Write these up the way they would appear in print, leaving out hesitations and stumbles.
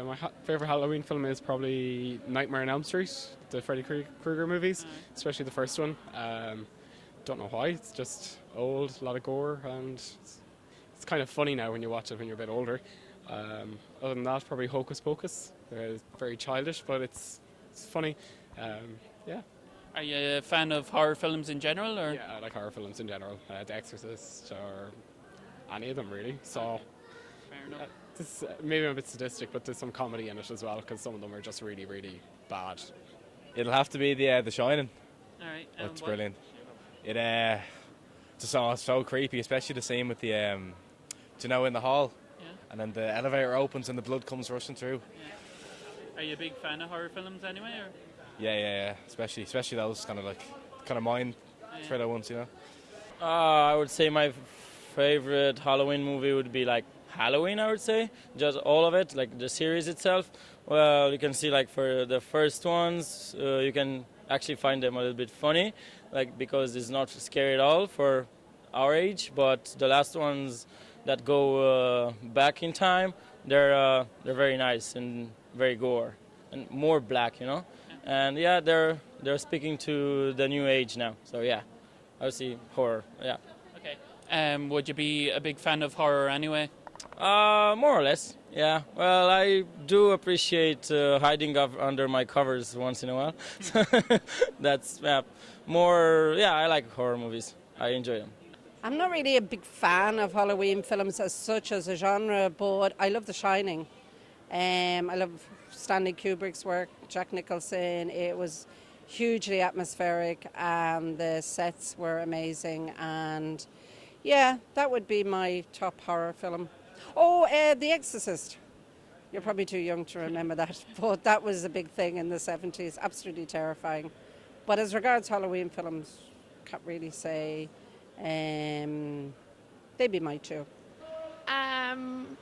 My favourite Halloween film is probably Nightmare on Elm Street, the Freddy Krueger movies, especially the first one. Don't know why, it's just old, a lot of gore, and it's kind of funny now when you watch it when you're a bit older. Other than that, probably Hocus Pocus. Very childish, but it's funny. Yeah. Are you a fan of horror films in general, or? Yeah, I like horror films in general. The Exorcist, or any of them really. So, Fair enough. this maybe I'm a bit sadistic, but there's some comedy in it as well because some of them are just really, really bad. It'll have to be the Shining. All right. It's brilliant. It's so creepy, especially the scene with the in the hall, and then the elevator opens and the blood comes rushing through. Are you a big fan of horror films anyway, or? Yeah. Especially those kind of mind thriller ones, you know. I would say my favorite Halloween movie would be like Halloween, I would say. Just all of it, like the series itself. Well, you can see like for the first ones, you can actually find them a little bit funny, like because it's not scary at all for our age. But the last ones that go back in time, they're very nice and very gore and more black, you know. And yeah, they're speaking to the new age now. So yeah, I would say horror. Yeah. Okay. Would you be a big fan of horror anyway? More or less, yeah. Well, I do appreciate hiding under my covers once in a while. That's more. Yeah, I like horror movies. I enjoy them. I'm not really a big fan of Halloween films as such as a genre, but I love The Shining. I love Stanley Kubrick's work, Jack Nicholson. It was hugely atmospheric and the sets were amazing. And yeah, that would be my top horror film. Oh, The Exorcist. You're probably too young to remember that, but that was a big thing in the 70s, absolutely terrifying. But as regards Halloween films, can't really say. They'd be my two.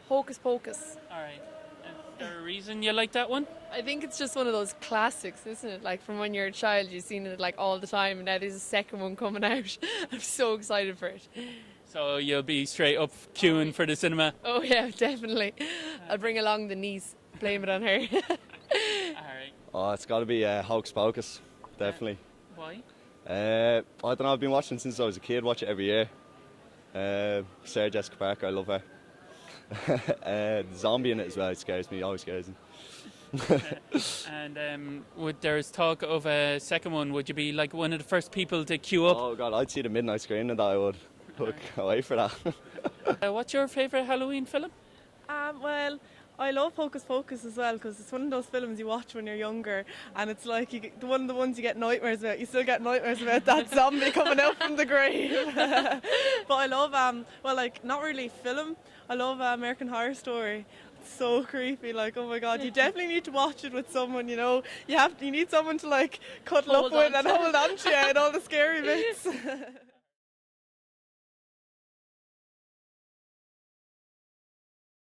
Hocus Pocus. All right. Is there a reason you like that one? I think it's just one of those classics, isn't it? Like from when you're a child, you've seen it like all the time, and now there's a second one coming out. I'm so excited for it. So you'll be straight up queuing for the cinema? Oh yeah, definitely. I'll bring along the niece, blame it on her. All right. Oh, it's got to be Hocus Pocus, definitely. Why? I don't know, I've been watching since I was a kid, watch it every year. Sarah Jessica Parker, I love her. The zombie in it as well, it scares me, always scares me. And there's talk of a second one. Would you be like one of the first people to queue up? Oh God, I'd see the midnight screening of that, I would. Look, I'll wait for that. What's your favourite Halloween film? Well, I love Hocus Pocus as well because it's one of those films you watch when you're younger, and it's like one of the ones you get nightmares about. You still get nightmares about that zombie coming out from the grave. But I love not really film. I love American Horror Story. It's so creepy. Like, oh my God, you definitely need to watch it with someone. You know, you need someone to like cuddle up with and hold on to you and all the scary bits.